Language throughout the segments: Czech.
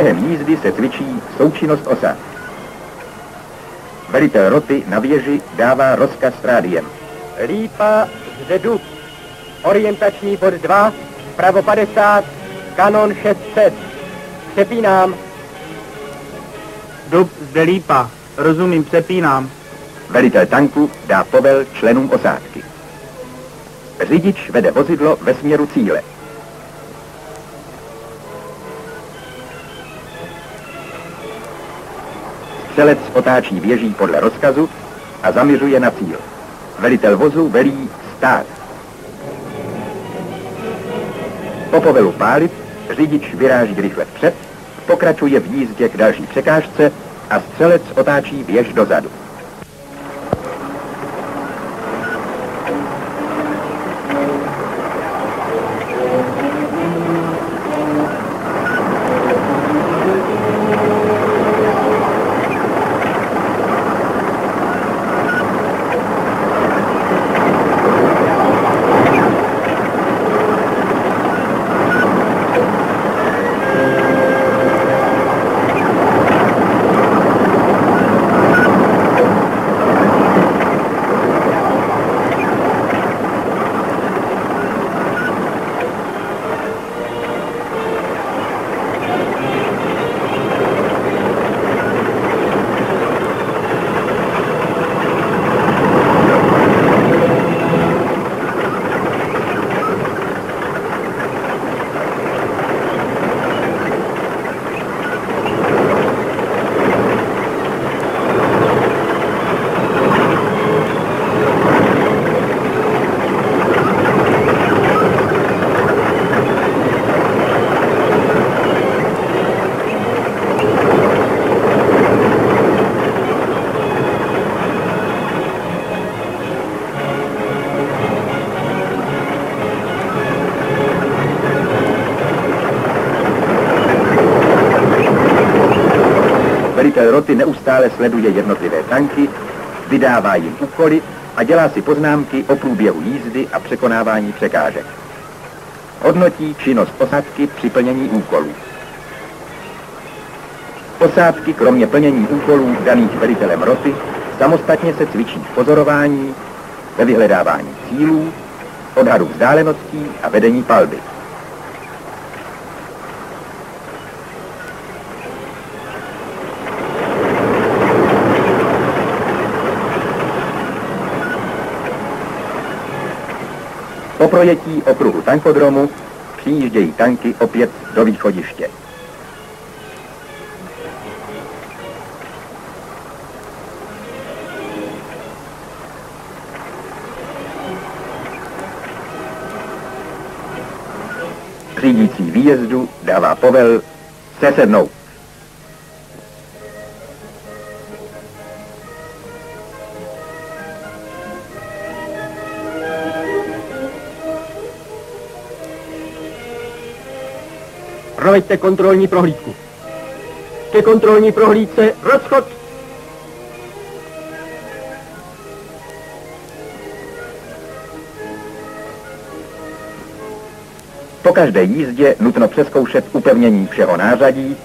Během jízdy se cvičí součinnost osad. Velitel roty na věži dává rozkaz rádiem. Lípa, zde dub. Orientační bod 2, vpravo 50, kanon 600. Přepínám. Dub, zde Lípa. Rozumím, přepínám. Velitel tanku dá povel členům osádky. Řidič vede vozidlo ve směru cíle. Střelec otáčí věží podle rozkazu a zaměřuje na cíl. Velitel vozu velí stát. Po povelu pálit řidič vyráží rychle vpřed, pokračuje v jízdě k další překážce a střelec otáčí věž dozadu. Velitel roty neustále sleduje jednotlivé tanky, vydává jim úkoly a dělá si poznámky o průběhu jízdy a překonávání překážek. Hodnotí činnost posádky při plnění úkolů. Posádky, kromě plnění úkolů daných velitelem roty, samostatně se cvičí v pozorování, ve vyhledávání cílů, odhadu vzdáleností a vedení palby. Po projetí okruhu tankodromu přijíždějí tanky opět do východiště. Řídící výjezdu dává povel sesednout. Proveďte kontrolní prohlídku. Ke kontrolní prohlídce rozchod. Po každé jízdě nutno přezkoušet upevnění všeho nářadí,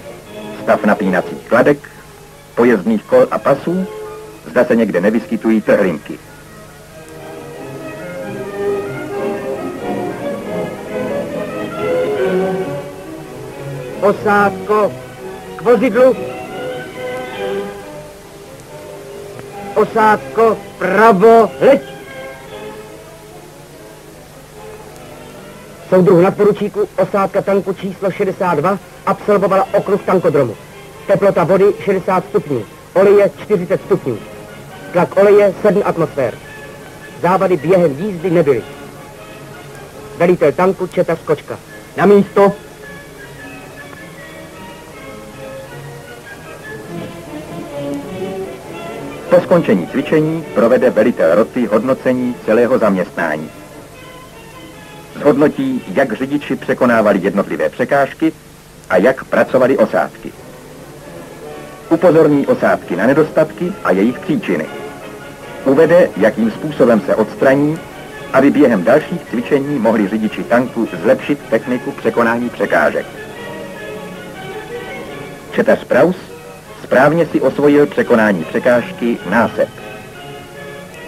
stav napínacích kladek, pojezdných kol a pasů, zda se někde nevyskytují trhlinky. Posádko, k vozidlu. Posádko, pravo, leď. Soudruh nadporučíku, osádka tanku číslo 62 absolvovala okruh tankodromu. Teplota vody 60 stupňů, oleje 40 stupňů. Tlak oleje 7 atmosfér. Závady během jízdy nebyly. Velitel tanku Četa Skočka. Na místo. Po skončení cvičení provede velitel roty hodnocení celého zaměstnání. Zhodnotí, jak řidiči překonávali jednotlivé překážky a jak pracovali osádky. Upozorní osádky na nedostatky a jejich příčiny. Uvede, jakým způsobem se odstraní, aby během dalších cvičení mohli řidiči tanku zlepšit techniku překonání překážek. Četař Praus správně si osvojil překonání překážky násep.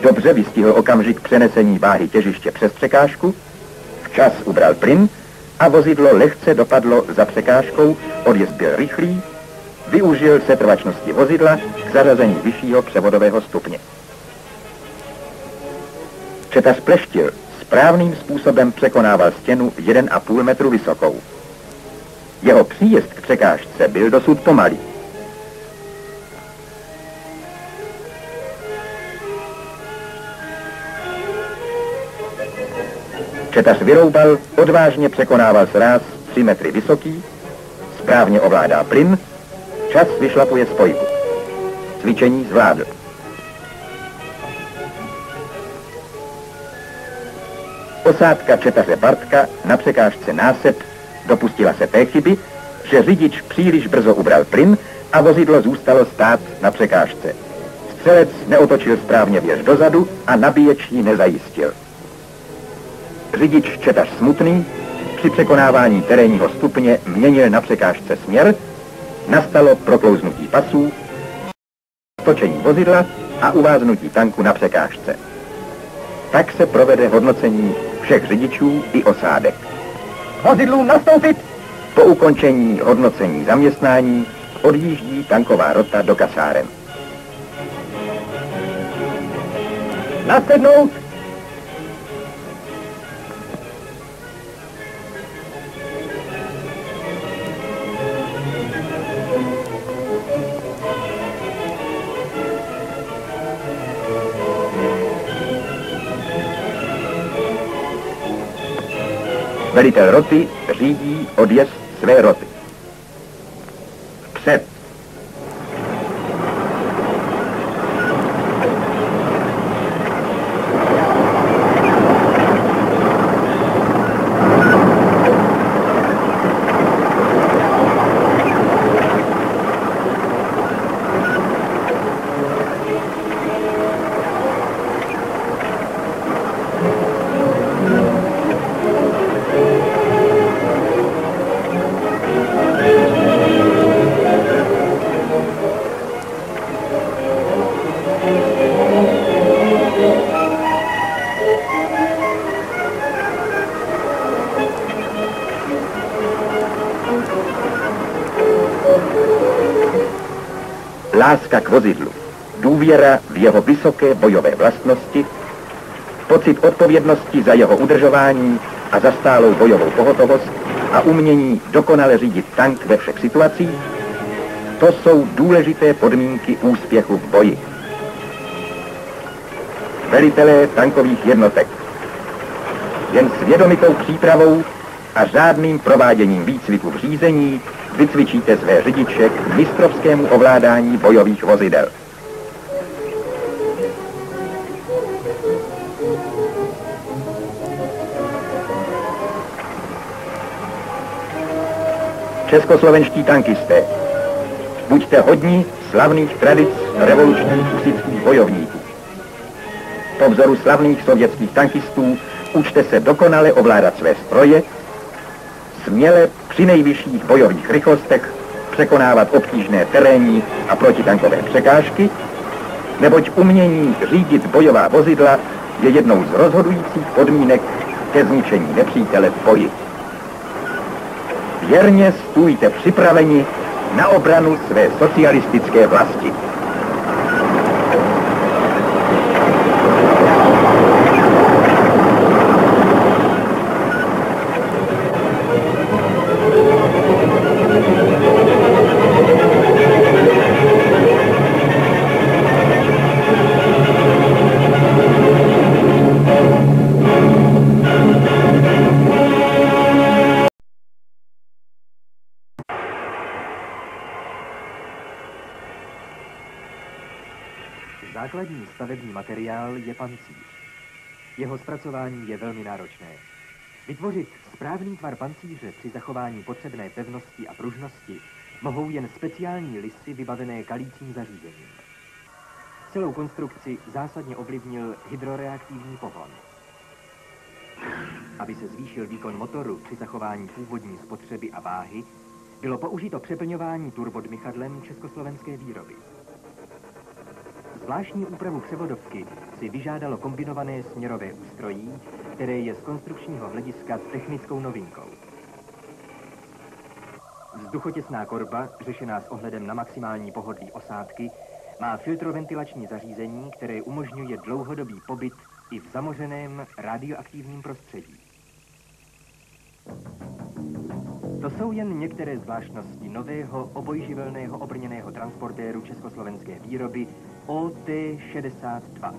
Dobře vystihl okamžik přenesení váhy těžiště přes překážku, včas ubral plyn a vozidlo lehce dopadlo za překážkou, odjezd byl rychlý, využil setrvačnosti vozidla k zařazení vyššího převodového stupně. Četař Pleštil správným způsobem překonával stěnu 1,5 metru vysokou. Jeho příjezd k překážce byl dosud pomalý. Četař Vyroubal odvážně překonával sráz 3 metry vysoký, správně ovládá plyn, čas vyšlapuje spojku. Cvičení zvládl. Osádka četaře Bartka na překážce násep dopustila se té chyby, že řidič příliš brzo ubral plyn a vozidlo zůstalo stát na překážce. Střelec neotočil správně věž dozadu a nabíječ ji nezajistil. Řidič četař Smutný při překonávání terénního stupně měnil na překážce směr, nastalo proklouznutí pasů, točení vozidla a uváznutí tanku na překážce. Tak se provede hodnocení všech řidičů i osádek. Vozidlům nastoupit! Po ukončení hodnocení zaměstnání odjíždí tanková rota do kasáren. Nasednout! Velitel roty řídí odjezd své roty. Vpřed. Láska k vozidlu, důvěra v jeho vysoké bojové vlastnosti, pocit odpovědnosti za jeho udržování a za stálou bojovou pohotovost a umění dokonale řídit tank ve všech situacích, to jsou důležité podmínky úspěchu v boji. Velitelé tankových jednotek. Jen svědomitou přípravou a řádným prováděním výcviku v řízení vycvičíte své řidiče k mistrovskému ovládání bojových vozidel. Českoslovenští tankisté, buďte hodní slavných tradic revolučních husitských bojovníků. Po vzoru slavných sovětských tankistů učte se dokonale ovládat své stroje, směle při nejvyšších bojových rychlostech překonávat obtížné terénní a protitankové překážky, neboť umění řídit bojová vozidla je jednou z rozhodujících podmínek ke zničení nepřítele v boji. Věrně stůjte připraveni na obranu své socialistické vlasti. Základní stavební materiál je pancíř. Jeho zpracování je velmi náročné. Vytvořit správný tvar pancíře při zachování potřebné pevnosti a pružnosti mohou jen speciální listy vybavené kalícím zařízením. Celou konstrukci zásadně ovlivnil hydroreaktivní pohon. Aby se zvýšil výkon motoru při zachování původní spotřeby a váhy, Bylo použito přeplňování turbodmychadlem československé výroby. Zvláštní úpravu převodovky si vyžádalo kombinované směrové ústrojí, které je z konstrukčního hlediska technickou novinkou. Vzduchotěsná korba, řešená s ohledem na maximální pohodlí osádky, má filtroventilační zařízení, které umožňuje dlouhodobý pobyt i v zamořeném radioaktivním prostředí. To jsou jen některé zvláštnosti nového obojživelného obrněného transportéru československé výroby OT-62.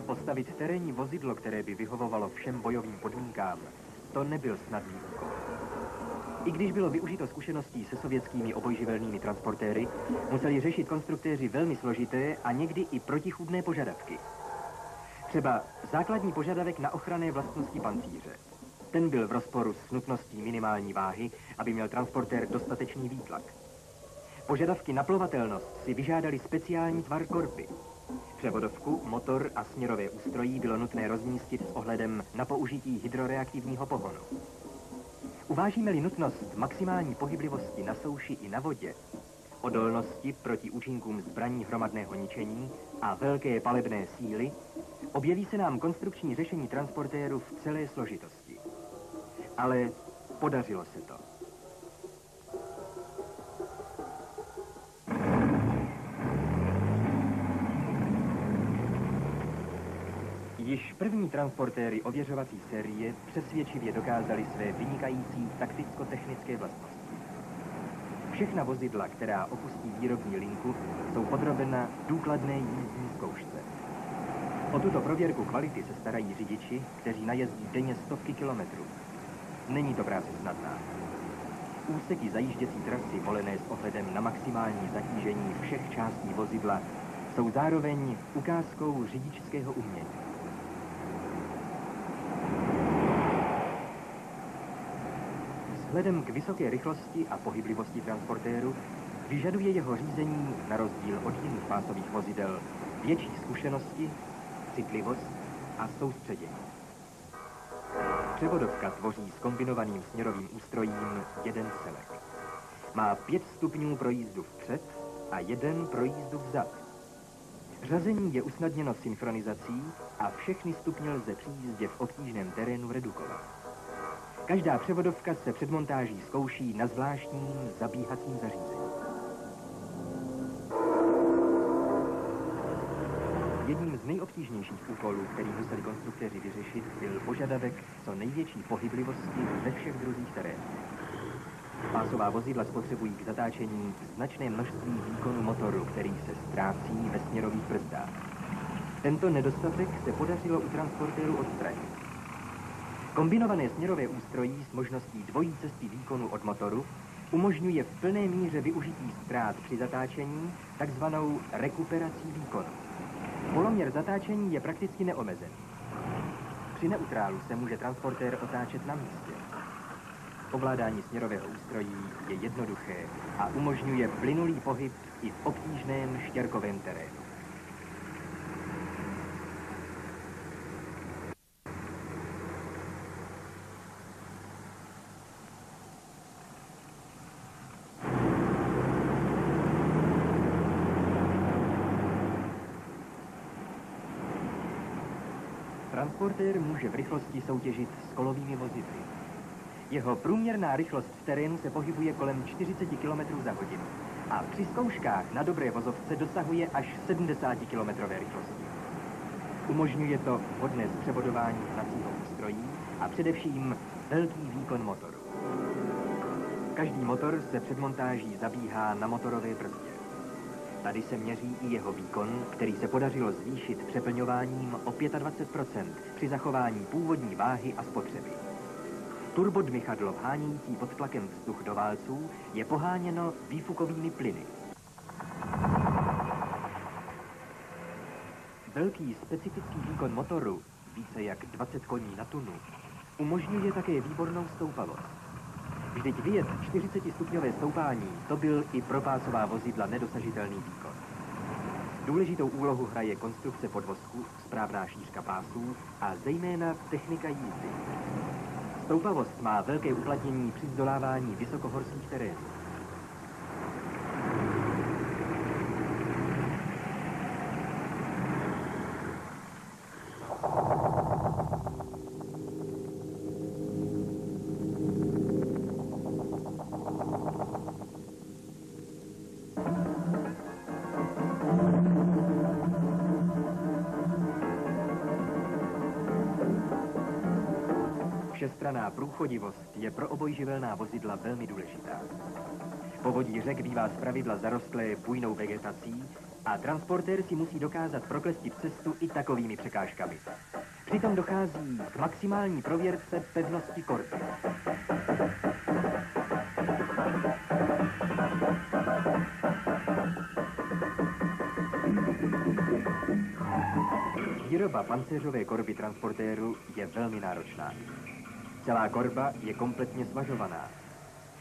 Postavit terénní vozidlo, které by vyhovovalo všem bojovým podmínkám, to nebyl snadný úkol. I když bylo využito zkušeností se sovětskými obojživelnými transportéry, museli řešit konstruktéři velmi složité a někdy i protichůdné požadavky. Třeba základní požadavek na ochranné vlastnosti pancíře. Ten byl v rozporu s nutností minimální váhy, aby měl transportér dostatečný výtlak. Požadavky na plovatelnost si vyžádali speciální tvar korby. Převodovku, motor a směrové ústrojí bylo nutné rozmístit s ohledem na použití hydroreaktivního pohonu. Uvážíme-li nutnost maximální pohyblivosti na souši i na vodě, odolnosti proti účinkům zbraní hromadného ničení a velké palebné síly, objeví se nám konstrukční řešení transportéru v celé složitosti. Ale podařilo se to. Již první transportéry ověřovací série přesvědčivě dokázaly své vynikající takticko-technické vlastnosti. Všechna vozidla, která opustí výrobní linku, jsou podrobena důkladné jízdní zkoušce. O tuto prověrku kvality se starají řidiči, kteří najezdí denně stovky kilometrů. Není to práce snadná. Úseky zajížděcí trasy volené s ohledem na maximální zatížení všech částí vozidla jsou zároveň ukázkou řidičského umění. Vzhledem k vysoké rychlosti a pohyblivosti transportéru vyžaduje jeho řízení na rozdíl od jiných pásových vozidel větší zkušenosti, citlivost a soustředění. Převodovka tvoří s kombinovaným směrovým ústrojím jeden celek. Má 5 stupňů pro jízdu vpřed a 1 pro jízdu vzad. Řazení je usnadněno synchronizací a všechny stupně lze při jízdě v obtížném terénu redukovat. Každá převodovka se před montáží zkouší na zvláštním zabíhacím zařízení. Jedním z nejobtížnějších úkolů, který museli konstruktéři vyřešit, byl požadavek co největší pohyblivosti ve všech druzích terénů. Pásová vozidla spotřebují k zatáčení značné množství výkonu motoru, který se ztrácí ve směrových brzdách. Tento nedostatek se podařilo u transportéru odstranit. Kombinované směrové ústrojí s možností dvojí cesty výkonu od motoru umožňuje v plné míře využití ztrát při zatáčení, takzvanou rekuperací výkonu. Poloměr zatáčení je prakticky neomezený. Při neutrálu se může transportér otáčet na místě. Ovládání směrového ústrojí je jednoduché a umožňuje plynulý pohyb i v obtížném štěrkovém terénu. Transportér může v rychlosti soutěžit s kolovými vozidly. Jeho průměrná rychlost v terénu se pohybuje kolem 40 km za hodinu a při zkouškách na dobré vozovce dosahuje až 70 km rychlosti. Umožňuje to vhodné zpřevodování hnacího ústrojí a především velký výkon motoru. Každý motor se před montáží zabíhá na motorové brzdě. Tady se měří i jeho výkon, který se podařilo zvýšit přeplňováním o 25% při zachování původní váhy a spotřeby. Turbodmychadlo vhánějící pod tlakem vzduch do válců je poháněno výfukovými plyny. Velký specifický výkon motoru, více jak 20 koní na tunu, umožňuje také výbornou stoupavost. Vždyť vyjet 40-stupňové stoupání, to byl i pro pásová vozidla nedosažitelný výkon. Důležitou úlohu hraje konstrukce podvozku, správná šířka pásů a zejména technika jízdy. Stoupavost má velké uplatnění při zdolávání vysokohorských terénů. Všestranná průchodivost je pro obojživelná vozidla velmi důležitá. Povodí řek bývá zpravidla zarostlé bujnou vegetací a transportér si musí dokázat proklestit cestu i takovými překážkami. Přitom dochází k maximální prověrce pevnosti korby. Výroba pancéřové korby transportéru je velmi náročná. Celá korba je kompletně svažovaná.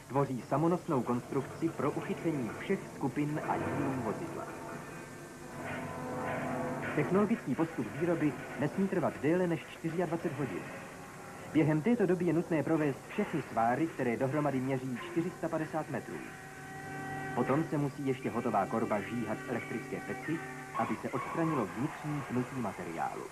Tvoří samonosnou konstrukci pro uchycení všech skupin a dílů vozidla. Technologický postup výroby nesmí trvat déle než 24 hodin. Během této doby je nutné provést všechny sváry, které dohromady měří 450 metrů. Potom se musí ještě hotová korba žíhat v elektrické peci, aby se odstranilo vnitřní pnutí materiálu.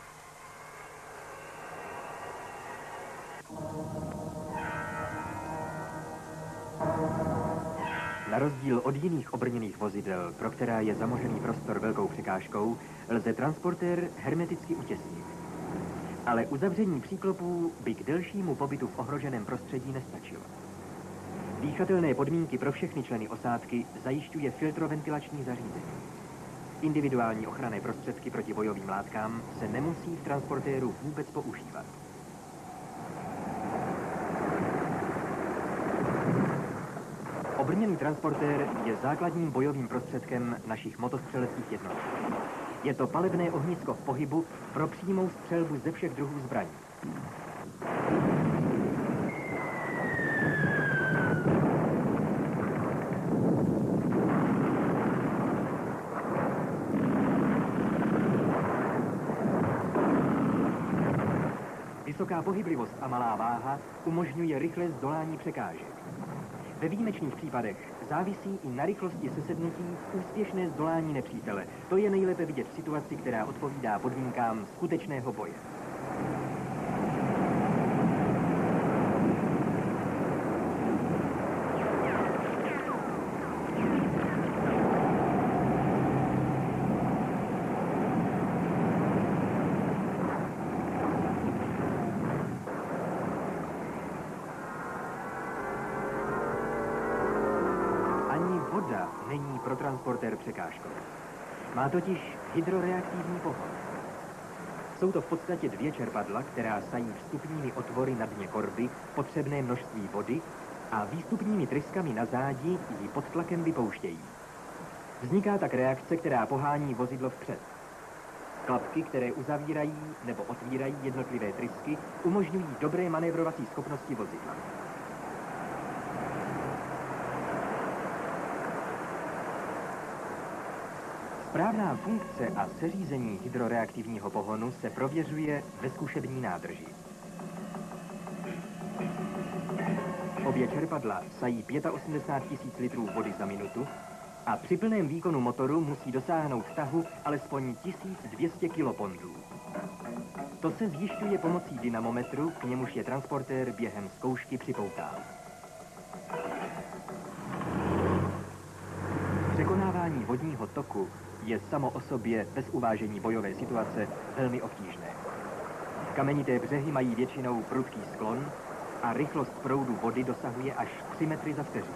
Na rozdíl od jiných obrněných vozidel, pro která je zamořený prostor velkou překážkou, lze transportér hermeticky utěsnit. Ale uzavření příklopů by k delšímu pobytu v ohroženém prostředí nestačilo. Dýchatelné podmínky pro všechny členy osádky zajišťuje filtroventilační zařízení. Individuální ochranné prostředky proti bojovým látkám se nemusí v transportéru vůbec používat. Obrněný transportér je základním bojovým prostředkem našich motostřeleckých jednotek. Je to palebné ohnisko v pohybu pro přímou střelbu ze všech druhů zbraní. Vysoká pohyblivost a malá váha umožňuje rychlé zdolání překážek. Ve výjimečných případech závisí i na rychlosti sesednutí úspěšné zdolání nepřítele. To je nejlépe vidět v situaci, která odpovídá podmínkám skutečného boje. Voda není pro transportér překážkou. Má totiž hydroreaktivní pohon. Jsou to v podstatě dvě čerpadla, která sají vstupními otvory na dně korby potřebné množství vody a výstupními tryskami na zádi ji pod tlakem vypouštějí. Vzniká tak reakce, která pohání vozidlo vpřed. Klapky, které uzavírají nebo otvírají jednotlivé trysky, umožňují dobré manévrovací schopnosti vozidla. Správná funkce a seřízení hydroreaktivního pohonu se prověřuje ve zkušební nádrži. Obě čerpadla sají 85 000 litrů vody za minutu a při plném výkonu motoru musí dosáhnout tahu alespoň 1200 kilopondů. To se zjišťuje pomocí dynamometru, k němuž je transportér během zkoušky připoután. Překonávání vodního toku je samo o sobě bez uvážení bojové situace velmi obtížné. Kamenité břehy mají většinou prudký sklon a rychlost proudu vody dosahuje až 3 metry za vteřinu.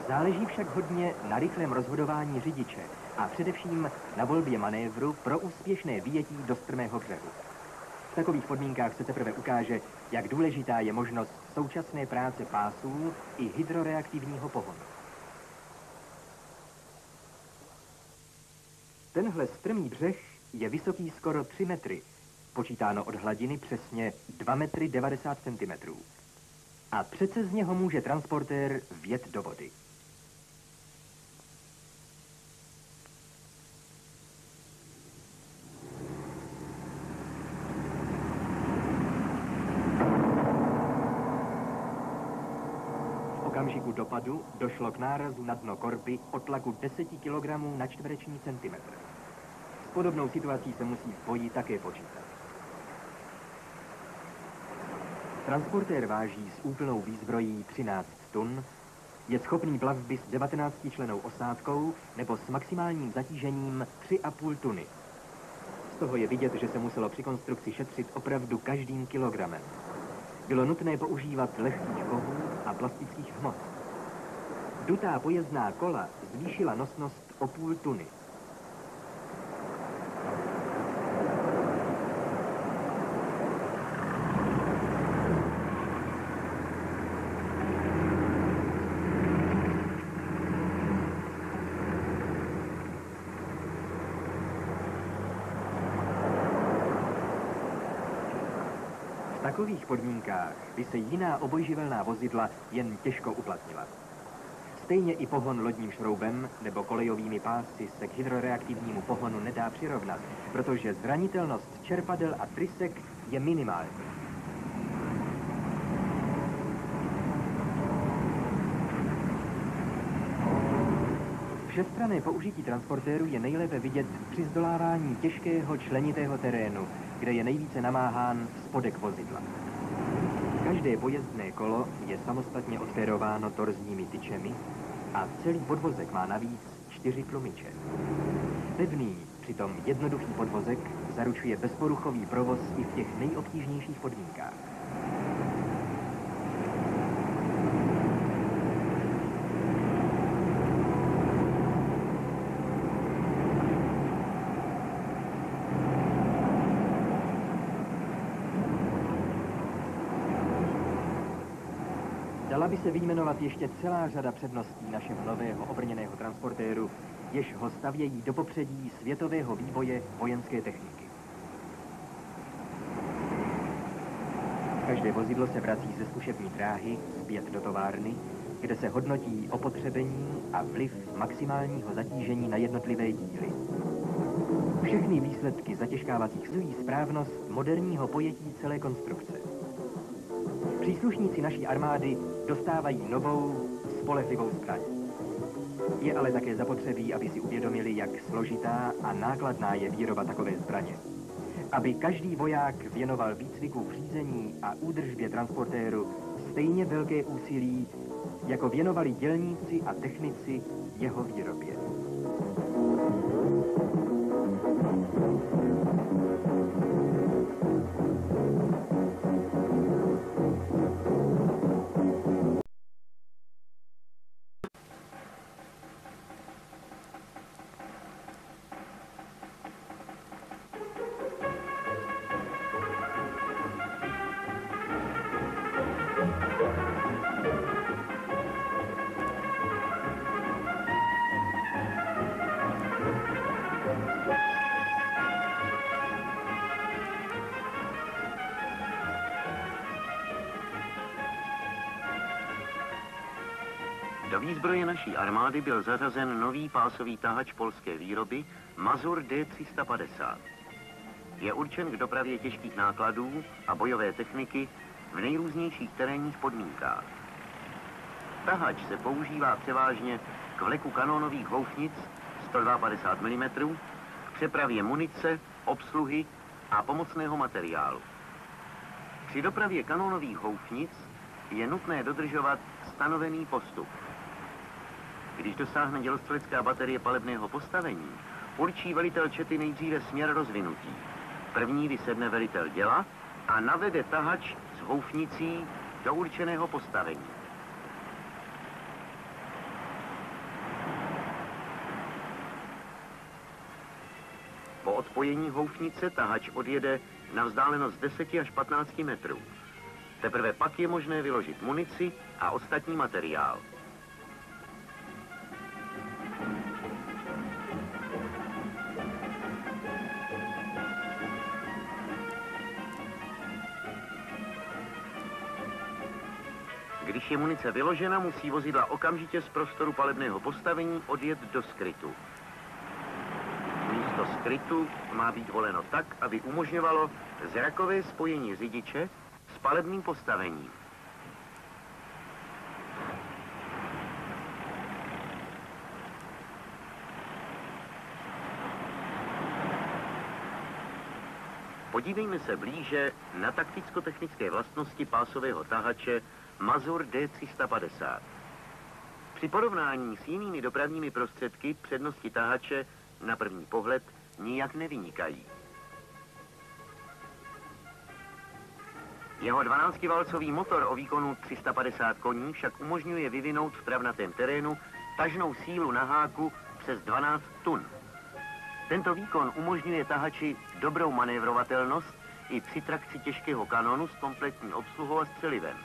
Záleží však hodně na rychlém rozhodování řidiče a především na volbě manévru pro úspěšné vyjetí do strmého břehu. V takových podmínkách se teprve ukáže, jak důležitá je možnost současné práce pásů i hydroreaktivního pohonu. Tenhle strmý břeh je vysoký skoro 3 metry, počítáno od hladiny přesně 2 metry 90 cm. A přece z něho může transportér vjet do vody. V okamžiku dopadu došlo k nárazu na dno korby o tlaku 10 kg na čtvereční centimetr. S podobnou situací se musí v boji také počítat. Transportér váží s úplnou výzbrojí 13 tun, je schopný plavby s 19člennou osádkou nebo s maximálním zatížením 3,5 tuny. Z toho je vidět, že se muselo při konstrukci šetřit opravdu každým kilogramem. Bylo nutné používat lehkých kovů a plastických hmot. Dutá pojezdná kola zvýšila nosnost o 0,5 tuny. V takových podmínkách by se jiná obojživelná vozidla jen těžko uplatnila. Stejně i pohon lodním šroubem nebo kolejovými pásy se k hydroreaktivnímu pohonu nedá přirovnat, protože zranitelnost čerpadel a trysek je minimální. Všestranné použití transportéru je nejlépe vidět při zdolávání těžkého členitého terénu, kde je nejvíce namáhán spodek vozidla. Každé pojezdné kolo je samostatně odférováno torzními tyčemi a celý podvozek má navíc 4 tlumiče. Pevný, přitom jednoduchý podvozek zaručuje bezporuchový provoz i v těch nejobtížnějších podmínkách. Dala by se vyjmenovat ještě celá řada předností našeho nového obrněného transportéru, jež ho stavějí do popředí světového vývoje vojenské techniky. Každé vozidlo se vrací ze zkušební dráhy zpět do továrny, kde se hodnotí opotřebení a vliv maximálního zatížení na jednotlivé díly. Všechny výsledky zatěžkávacích sují správnost moderního pojetí celé konstrukce. Příslušníci naší armády dostávají novou, spolehlivou zbraň. Je ale také zapotřebí, aby si uvědomili, jak složitá a nákladná je výroba takové zbraně. Aby každý voják věnoval výcviku v řízení a údržbě transportéru stejně velké úsilí, jako věnovali dělníci a technici jeho výrobě. Do výzbroje naší armády byl zařazen nový pásový tahač polské výroby Mazur D350. Je určen k dopravě těžkých nákladů a bojové techniky v nejrůznějších terénních podmínkách. Tahač se používá převážně k vleku kanónových houfnic 152 mm, k přepravě munice, obsluhy a pomocného materiálu. Při dopravě kanónových houfnic je nutné dodržovat stanovený postup. Když dosáhne dělostřelecká baterie palebného postavení, určí velitel čety nejdříve směr rozvinutí. První vysedne velitel děla a navede tahač s houfnicí do určeného postavení. Po odpojení houfnice tahač odjede na vzdálenost 10 až 15 metrů. Teprve pak je možné vyložit munici a ostatní materiál. Když je munice vyložena, musí vozidla okamžitě z prostoru palebného postavení odjet do skrytu. Místo skrytu má být voleno tak, aby umožňovalo zrakové spojení řidiče s palebným postavením. Podívejme se blíže na takticko-technické vlastnosti pásového tahače Mazur D350. Při porovnání s jinými dopravními prostředky přednosti tahače na první pohled nijak nevynikají. Jeho 12-valcový motor o výkonu 350 koní však umožňuje vyvinout v travnatém terénu tažnou sílu na háku přes 12 tun. Tento výkon umožňuje tahači dobrou manévrovatelnost i při trakci těžkého kanonu s kompletní obsluhou a střelivem.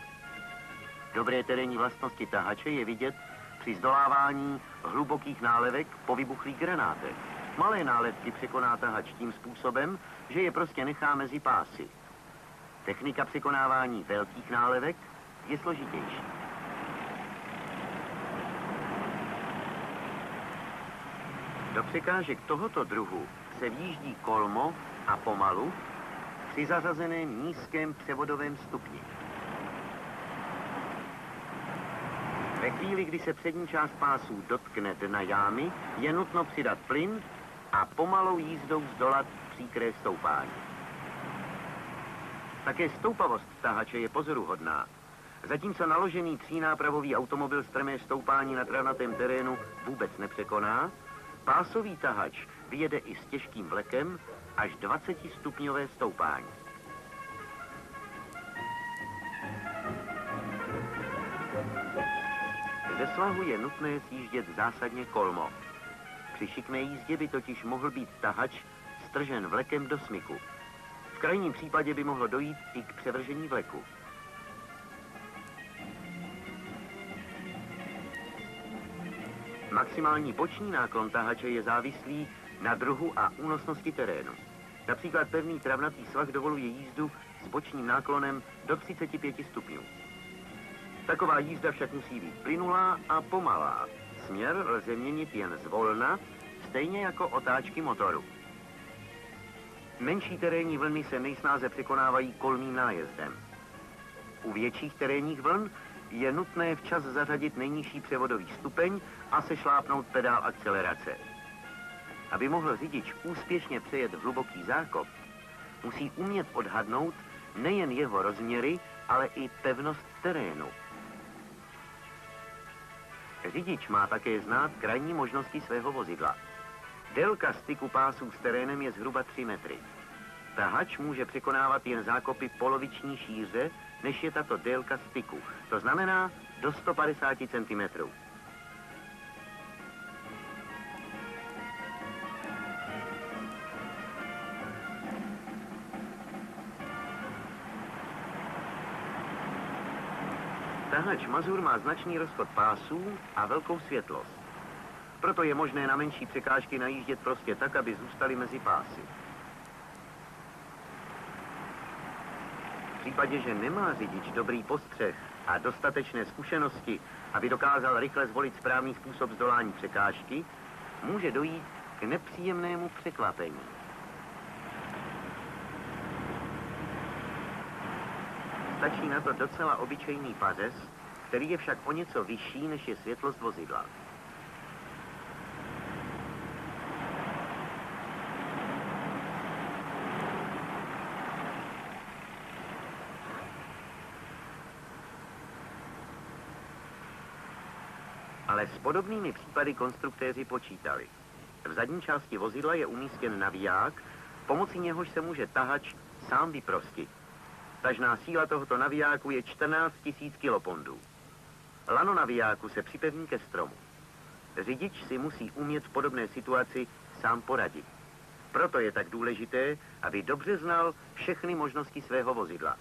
Dobré terénní vlastnosti tahače je vidět při zdolávání hlubokých nálevek po vybuchlých granátech. Malé nálevky překoná tahač tím způsobem, že je prostě nechá mezi pásy. Technika překonávání velkých nálevek je složitější. Do překážek tohoto druhu se vjíždí kolmo a pomalu při zařazeném nízkém převodovém stupni. Ve chvíli, kdy se přední část pásů dotkne dna jámy, je nutno přidat plyn a pomalou jízdou zdolat příkré stoupání. Také stoupavost tahače je pozoruhodná. Zatímco naložený třínápravový automobil strmé stoupání na travnatém terénu vůbec nepřekoná, pásový tahač vyjede i s těžkým vlekem až 20stupňové stoupání. Ze svahu je nutné sjíždět zásadně kolmo. Při šikmé jízdě by totiž mohl být tahač stržen vlekem do smyku. V krajním případě by mohlo dojít i k převržení vleku. Maximální boční náklon tahače je závislý na druhu a únosnosti terénu. Například pevný travnatý svah dovoluje jízdu s bočním náklonem do 35 stupňů. Taková jízda však musí být plynulá a pomalá. Směr lze měnit jen zvolna, stejně jako otáčky motoru. Menší terénní vlny se nejsnáze překonávají kolmým nájezdem. U větších terénních vln je nutné včas zařadit nejnižší převodový stupeň a sešlápnout pedál akcelerace. Aby mohl řidič úspěšně přejet hluboký zákop, musí umět odhadnout nejen jeho rozměry, ale i pevnost terénu. Řidič má také znát krajní možnosti svého vozidla. Délka styku pásů s terénem je zhruba 3 metry. Tahač může překonávat jen zákopy poloviční šíře, než je tato délka styku. To znamená do 150 cm. Tahač Mazur má značný rozchod pásů a velkou světlost. Proto je možné na menší překážky najíždět prostě tak, aby zůstaly mezi pásy. V případě, že nemá řidič dobrý postřeh a dostatečné zkušenosti, aby dokázal rychle zvolit správný způsob zdolání překážky, může dojít k nepříjemnému překvapení. Stačí na to docela obyčejný pařez, který je však o něco vyšší, než je světlost vozidla. Ale s podobnými případy konstruktéři počítali. V zadní části vozidla je umístěn naviják, pomocí něhož se může tahač sám vyprostit. Tažná síla tohoto navijáku je 14 000 kilopondů. Lano navijáku se připevní ke stromu. Řidič si musí umět v podobné situaci sám poradit. Proto je tak důležité, aby dobře znal všechny možnosti svého vozidla.